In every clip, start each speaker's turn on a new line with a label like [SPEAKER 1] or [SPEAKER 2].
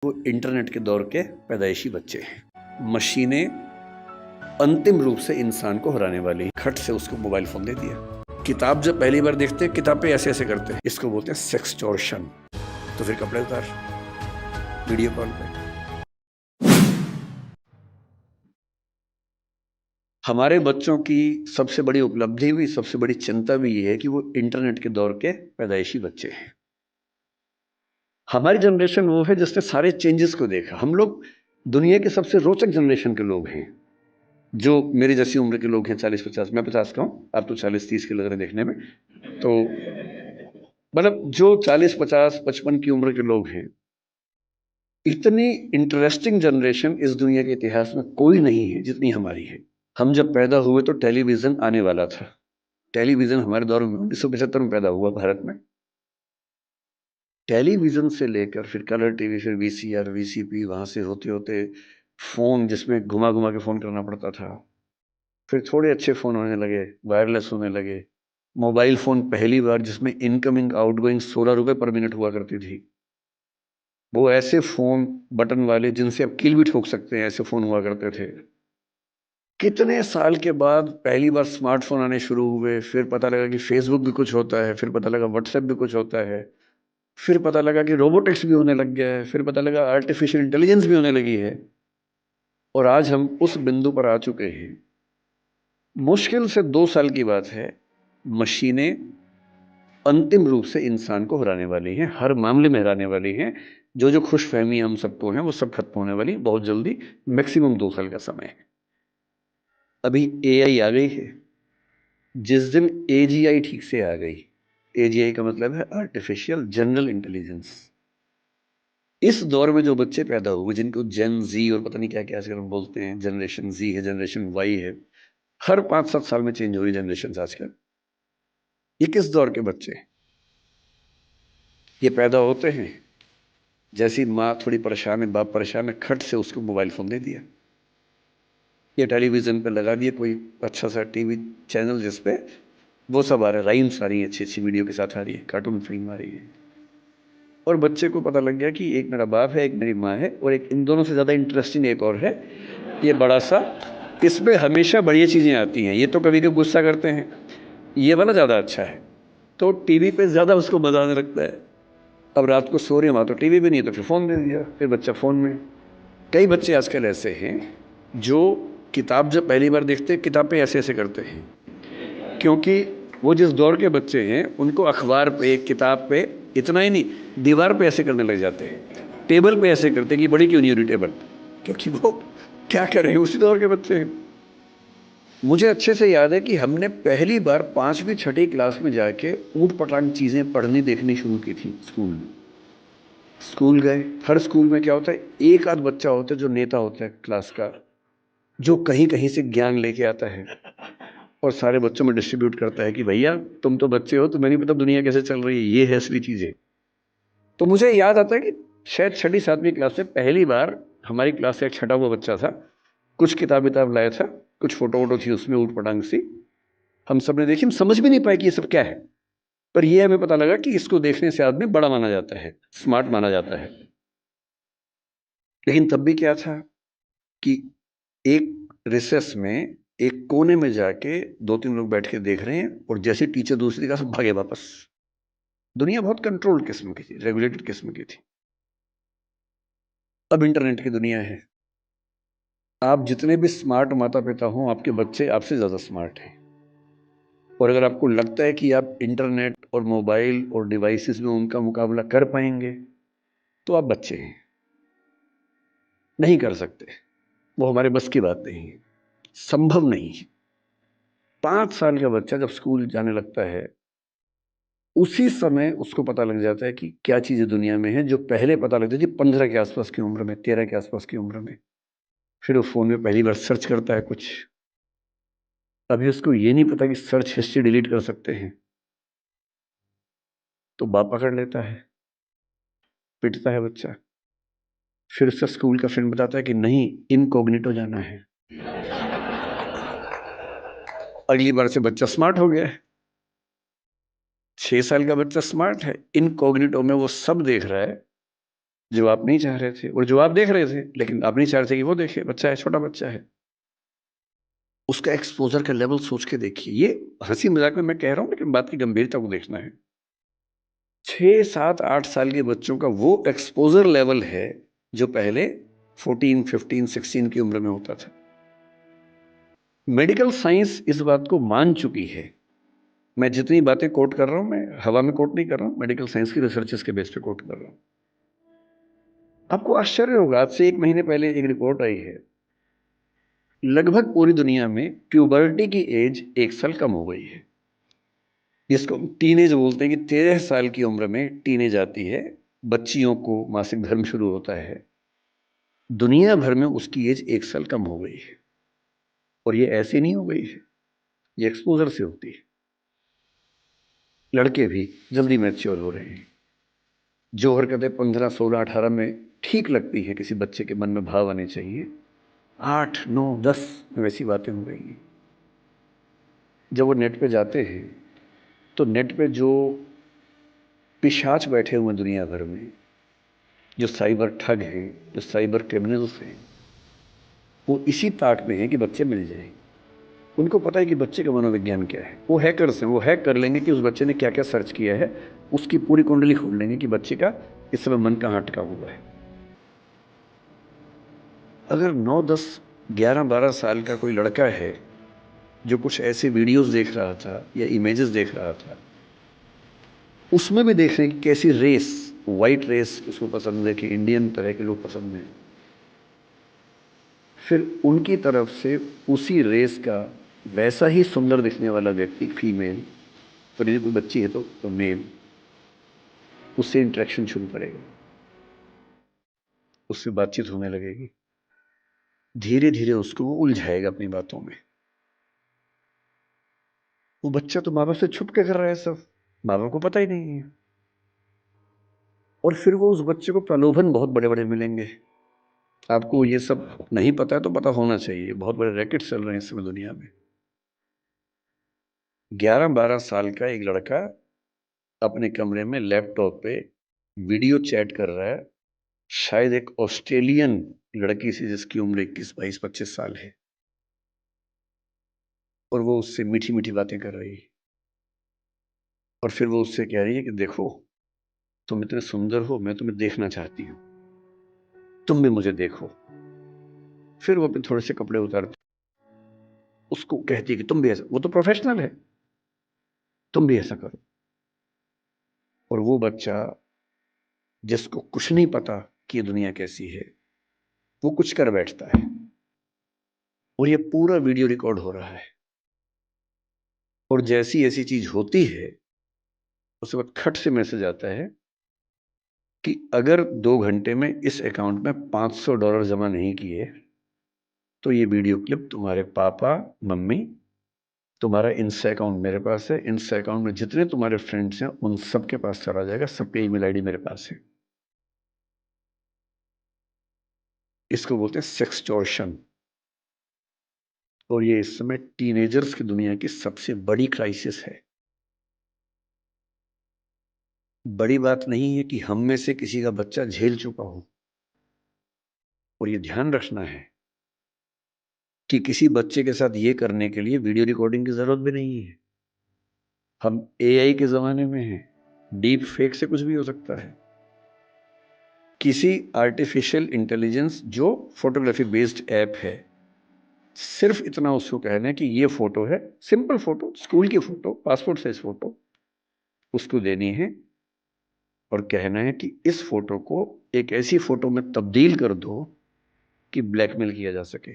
[SPEAKER 1] वो इंटरनेट के दौर के पैदाइशी बच्चे हैं। मशीनें अंतिम रूप से इंसान को हराने वाली हैं। खट से उसको मोबाइल फोन दे दिया। किताब जब पहली बार देखते हैं, किताब पे ऐसे ऐसे करते हैं, इसको बोलते हैं सेक्सटॉर्शन। तो फिर कपड़े उतार वीडियो कॉल पे। हमारे बच्चों की सबसे बड़ी उपलब्धि भी, सबसे बड़ी चिंता भी ये है कि वो इंटरनेट के दौर के पैदाइशी बच्चे हैं। हमारी जनरेशन वो है जिसने सारे चेंजेस को देखा। हम लोग दुनिया के सबसे रोचक जनरेशन के लोग हैं, जो मेरी जैसी उम्र के लोग हैं, 40-50। मैं 50 का हूँ, आप तो 40-30 के लग रहे हैं देखने में। तो मतलब जो 40-50-55 की उम्र के लोग हैं, इतनी इंटरेस्टिंग जनरेशन इस दुनिया के इतिहास में कोई नहीं है जितनी हमारी है। हम जब पैदा हुए तो टेलीविजन आने वाला था। टेलीविजन हमारे दौर में 1975 में पैदा हुआ भारत में। टेलीविजन से लेकर फिर कलर टीवी, फिर वीसीआर, वीसीपी, वहां से होते होते फोन जिसमें घुमा घुमा के फोन करना पड़ता था। फिर थोड़े अच्छे फ़ोन होने लगे, वायरलेस होने लगे। मोबाइल फ़ोन पहली बार जिसमें इनकमिंग आउटगोइंग 16 रुपए पर मिनट हुआ करती थी। वो ऐसे फ़ोन बटन वाले जिनसे आप कील भी ठोक सकते हैं, ऐसे फ़ोन हुआ करते थे। कितने साल के बाद पहली बार स्मार्टफ़ोन आने शुरू हुए, फिर पता लगा कि फ़ेसबुक भी कुछ होता है, फिर पता लगा व्हाट्सएप भी कुछ होता है, फिर पता लगा कि रोबोटिक्स भी होने लग गया है, फिर पता लगा आर्टिफ़िशियल इंटेलिजेंस भी होने लगी है। और आज हम उस बिंदु पर आ चुके हैं। मुश्किल से 2 साल की बात है, मशीनें अंतिम रूप से इंसान को हराने वाली हैं, हर मामले में हराने वाली हैं। जो खुशफ़हमी हम सबको हैं, वो सब खत्म होने वाली बहुत जल्दी, मैक्सिमम 2 साल का समय है। अभी एआई आ गई है। जिस दिन एजीआई ठीक से आ गई, एजीआई का मतलब है आर्टिफिशियल जनरल इंटेलिजेंस। इस दौर में जो बच्चे पैदा हुए, जिनको जेन ज़ी और पता नहीं क्या-क्या ऐसे हम बोलते हैं, जनरेशन ज़ी है, जनरेशन वाई है, हर 5-7 साल में चेंज हो रही जनरेशंस आजकल। ये किस दौर के बच्चे हैं? ये पैदा होते हैं, जैसी माँ थोड़ी परेशान है, बाप परेशान है, खट से उसको मोबाइल फ़ोन दे दिया। ये टेलीविज़न पे लगा दिया कोई अच्छा सा टीवी चैनल जिस पे वो सब आ रहा है, राइम्स आ रही हैं, अच्छी-अच्छी वीडियो के साथ आ रही है, कार्टून फ़िल्म आ रही है। और बच्चे को पता लग गया कि एक मेरा बाप है, एक मेरी माँ है, और एक इन दोनों से ज़्यादा इंटरेस्टिंग एक और है, ये बड़ा-सा, इसमें हमेशा बढ़िया चीज़ें आती हैं। ये तो कभी-कभी गुस्सा करते हैं, ये वाला ज़्यादा अच्छा है। तो टीवी पे ज़्यादा उसको मज़ा आने लगता है। अब रात को सो रही है माँ, तो टीवी भी नहीं है, तो फिर फ़ोन दे दिया, फिर बच्चा फ़ोन में। कई बच्चे आजकल ऐसे हैं जो किताब जब पहली बार देखते हैं, किताब पे ऐसे-ऐसे करते हैं, क्योंकि वो जिस दौर के बच्चे हैं, उनको अखबार पे, किताब पे, इतना ही नहीं, दीवार पे ऐसे करने लग जाते हैं, टेबल पे ऐसे करते हैं कि बड़ी क्यों नहीं हो रही टेबल, क्योंकि वो क्या कर रहे हैं, उसी दौर के बच्चे हैं। मुझे अच्छे से याद है कि हमने पहली बार 5वीं-6ठी क्लास में जाके ऊट-पटांग चीज़ें पढ़नी देखनी शुरू की थी स्कूल में। स्कूल गए, हर स्कूल में क्या होता है, एक आध बच्चा होता है जो नेता होता है क्लास का, जो कहीं-कहीं से ज्ञान लेके आता है और सारे बच्चों में डिस्ट्रीब्यूट करता है कि भैया तुम तो बच्चे हो, तुम्हें नहीं पता दुनिया कैसे चल रही है, ये है असली चीज़ें। तो मुझे याद आता है कि शायद 6ठी-7वीं क्लास में पहली बार हमारी क्लास से एक छँटा हुआ बच्चा था, कुछ किताब-विताब लाया था, कुछ फ़ोटो-वोटो थी उसमें ऊट-पटांग सी। हम सब ने देखी, हम समझ भी नहीं पाए कि ये सब क्या है, पर ये हमें पता लगा कि इसको देखने से आदमी बड़ा माना जाता है, स्मार्ट माना जाता है। लेकिन तब भी क्या था कि एक रिसेस में, एक कोने में जाके 2-3 लोग बैठ के देख रहे हैं, और जैसे टीचर दूसरी क्लास में भागे वापस। दुनिया बहुत कंट्रोल्ड किस्म की थी, रेगुलेटेड किस्म की थी। अब इंटरनेट की दुनिया है। आप जितने भी स्मार्ट माता-पिता हों, आपके बच्चे आपसे ज़्यादा स्मार्ट हैं। और अगर आपको लगता है कि आप इंटरनेट और मोबाइल और डिवाइसेस में उनका मुकाबला कर पाएँगे, तो आप बच्चे हैं। नहीं कर सकते। वो हमारे बस की बात नहीं है। संभव नहीं है। 5 साल का बच्चा जब स्कूल जाने लगता है, उसी समय उसको पता लग जाता है कि क्या चीज़ें दुनिया में हैं, जो पहले पता लगती थी 15 के आस-पास की उम्र में, 13 के आस-पास की उम्र में। फिर वो फ़ोन में पहली बार सर्च करता है कुछ। अभी उसको ये नहीं पता कि सर्च हिस्ट्री डिलीट कर सकते हैं। तो बाप पकड़ लेता है, पिटता है बच्चा। फिर उसका स्कूल का फ्रेंड बताता है कि नहीं, इनकॉग्निटो जाना है। अगली बार से बच्चा स्मार्ट हो गया है। 6 साल का बच्चा स्मार्ट है। इनकॉग्निटो में वो सब देख रहा है जो आप नहीं चाह रहे थे और जो आप देख रहे थे, लेकिन आप नहीं चाह रहे थे कि वो देखे। बच्चा है, छोटा बच्चा है, उसका एक्सपोजर का लेवल सोच के देखिए। ये हंसी मजाक में मैं कह रहा हूं, लेकिन बात की गंभीरता को देखना है। 6, 7, 8 साल के बच्चों का वो एक्सपोजर लेवल है जो पहले 14, 15, 16 की उम्र में होता था। मेडिकल साइंस इस बात को मान चुकी है। मैं जितनी बातें कोट कर रहा हूं, मैं हवा में कोट नहीं कर रहा हूं, मेडिकल साइंस की रिसर्चेस के बेस पे कोट कर रहा हूं। आपको आश्चर्य होगा, आज से 1 महीने पहले एक रिपोर्ट आई है, लगभग पूरी दुनिया में प्यूबर्टी की एज 1 साल कम हो गई है, जिसको टीनेज बोलते हैं कि 13 साल की उम्र में टीनेज आती है, बच्चियों को मासिक धर्म शुरू होता है। दुनिया भर में उसकी एज 1 साल कम हो गई है। और ये ऐसे नहीं हो गई है, ये एक्सपोजर से होती है। लड़के भी जल्दी मैच्योर हो रहे हैं। जो हरकतें 15, 16, 18 में ठीक लगती है, किसी बच्चे के मन में भाव आने चाहिए, 8, 9, 10 में वैसी बातें हो गई हैं। जब वो नेट पे जाते हैं तो नेट पे जो पिशाच बैठे हुए दुनिया भर में, जो साइबर ठग हैं, जो साइबर क्रिमिनल्स हैं, वो इसी ताक में हैं कि बच्चे मिल जाएं। उनको पता है कि बच्चे का मनोविज्ञान क्या है। वो हैकर्स हैं, वो हैक कर लेंगे कि उस बच्चे ने क्या क्या सर्च किया है, उसकी पूरी कुंडली खोल लेंगे कि बच्चे का इस समय मन कहाँ अटका हुआ है। अगर 9, 10, 11, 12 साल का कोई लड़का है जो कुछ ऐसे वीडियोस देख रहा था या इमेजेस देख रहा था, उसमें भी देख रहे हैं कि कैसी रेस, वाइट रेस उसको पसंद है कि इंडियन तरह के लोग पसंद हैं, फिर उनकी तरफ से उसी रेस का वैसा ही सुंदर दिखने वाला व्यक्ति, फीमेल, और यदि कोई बच्ची है तो मेल, उससे इंटरेक्शन शुरू करेगा, उससे बातचीत होने लगेगी। धीरे धीरे उसको वो उलझाएगा अपनी बातों में। वो बच्चा तो माँ बाप से छुप के कर रहा है सब, माँ बाप को पता ही नहीं है। और फिर वो उस बच्चे को प्रलोभन बहुत बड़े बड़े मिलेंगे। आपको ये सब नहीं पता है तो पता होना चाहिए, बहुत बड़े रैकेट चल रहे हैं इस समय दुनिया में। 11-12 साल का एक लड़का अपने कमरे में लैपटॉप पे वीडियो चैट कर रहा है, शायद एक ऑस्ट्रेलियन लड़की से जिसकी उम्र 21, 22, 25 साल है, और वो उससे मीठी मीठी बातें कर रही है। और फिर वो उससे कह रही है कि देखो, तुम इतने सुंदर हो, मैं तुम्हें देखना चाहती हूँ, तुम भी मुझे देखो। फिर वो अपने थोड़े से कपड़े उतारती, उसको कहती है कि तुम भी ऐसा, वो तो प्रोफेशनल है, तुम भी ऐसा करो। और वो बच्चा, जिसको कुछ नहीं पता कि ये दुनिया कैसी है, वो कुछ कर बैठता है। और ये पूरा वीडियो रिकॉर्ड हो रहा है। और जैसी ऐसी चीज होती है, उसके बाद खट से मैसेज आता है कि अगर 2 घंटे में इस अकाउंट में $500 जमा नहीं किए तो ये वीडियो क्लिप तुम्हारे पापा, मम्मी, तुम्हारा इंस्टा अकाउंट मेरे पास है, इंस्टा अकाउंट में जितने तुम्हारे फ्रेंड्स हैं उन सबके पास चला जाएगा, सबके ईमेल आईडी मेरे पास है। इसको बोलते हैं सेक्सटॉर्शन। और ये इस समय टीनेजर्स की दुनिया की सबसे बड़ी क्राइसिस है। बड़ी बात नहीं है कि हम में से किसी का बच्चा झेल चुका हो। और ये ध्यान रखना है कि किसी बच्चे के साथ ये करने के लिए वीडियो रिकॉर्डिंग की जरूरत भी नहीं है। हम एआई के जमाने में हैं, डीप फेक से कुछ भी हो सकता है। किसी आर्टिफिशियल इंटेलिजेंस जो फोटोग्राफी बेस्ड ऐप है, सिर्फ इतना उसको कहना है कि ये फोटो है, सिंपल फोटो, स्कूल की फोटो, पासपोर्ट साइज फोटो, उसको देनी है और कहना है कि इस फोटो को एक ऐसी फोटो में तब्दील कर दो कि ब्लैकमेल किया जा सके।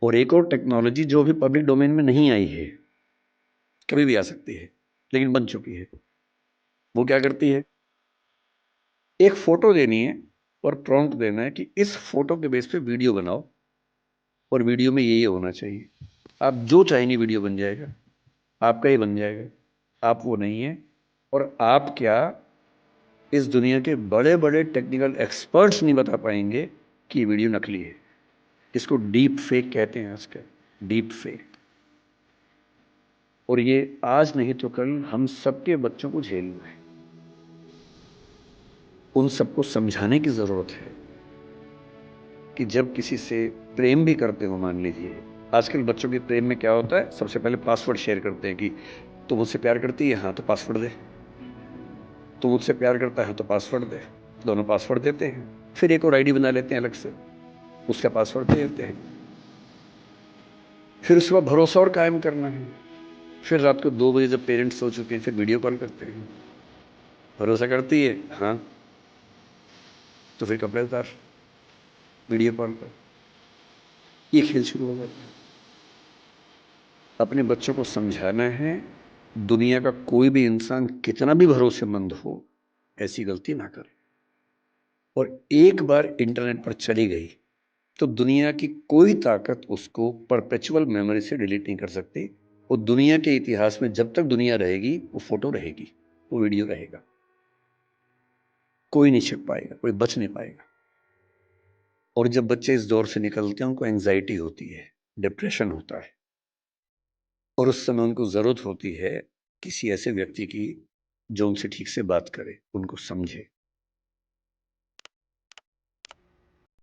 [SPEAKER 1] और एक और टेक्नोलॉजी जो भी पब्लिक डोमेन में नहीं आई है, कभी भी आ सकती है लेकिन बन चुकी है, वो क्या करती है, एक फोटो देनी है और प्रॉम्प्ट देना है कि इस फोटो के बेस पे वीडियो बनाओ और वीडियो में ये होना चाहिए। आप जो चाहेंगे वीडियो बन जाएगा, आपका ही बन जाएगा। आप वो नहीं है। और आप क्या, इस दुनिया के बड़े बड़े टेक्निकल एक्सपर्ट्स नहीं बता पाएंगे कि ये वीडियो नकली है। इसको डीप फेक कहते हैं आजकल, डीप फेक। और ये आज नहीं तो कल हम सबके बच्चों को झेलना है। उन सबको समझाने की ज़रूरत है कि जब किसी से प्रेम भी करते हो, मान लीजिए, आजकल बच्चों के प्रेम में क्या होता है, सबसे पहले पासवर्ड शेयर करते हैं कि तू मुझसे प्यार करती है, हाँ तो पासवर्ड दे, तू मुझसे प्यार करता है तो पासवर्ड दे। दोनों पासवर्ड देते हैं, फिर एक और आईडी बना लेते हैं अलग से, उसका पासवर्ड दे देते हैं। फिर उसके बाद भरोसा और कायम करना है। फिर रात को 2 बजे जब पेरेंट्स सो चुके हैं, फिर वीडियो कॉल करते हैं। भरोसा करती है, हाँ, तो फिर कपड़े उतार, वीडियो कॉल पर। ये खेल शुरू हो जाता है। अपने बच्चों को समझाना है, दुनिया का कोई भी इंसान कितना भी भरोसेमंद हो, ऐसी गलती ना करे। और एक बार इंटरनेट पर चली गई तो दुनिया की कोई ताकत उसको परपेचुअल मेमोरी से डिलीट नहीं कर सकती। वो दुनिया के इतिहास में जब तक दुनिया रहेगी, वो फोटो रहेगी, वो वीडियो रहेगा। कोई नहीं छिप पाएगा, कोई बच नहीं पाएगा। और जब बच्चे इस दौर से निकलते हैं, उनको एंजाइटी होती है, डिप्रेशन होता है, और उस समय उनको ज़रूरत होती है किसी ऐसे व्यक्ति की जो उनसे ठीक से बात करे, उनको समझे।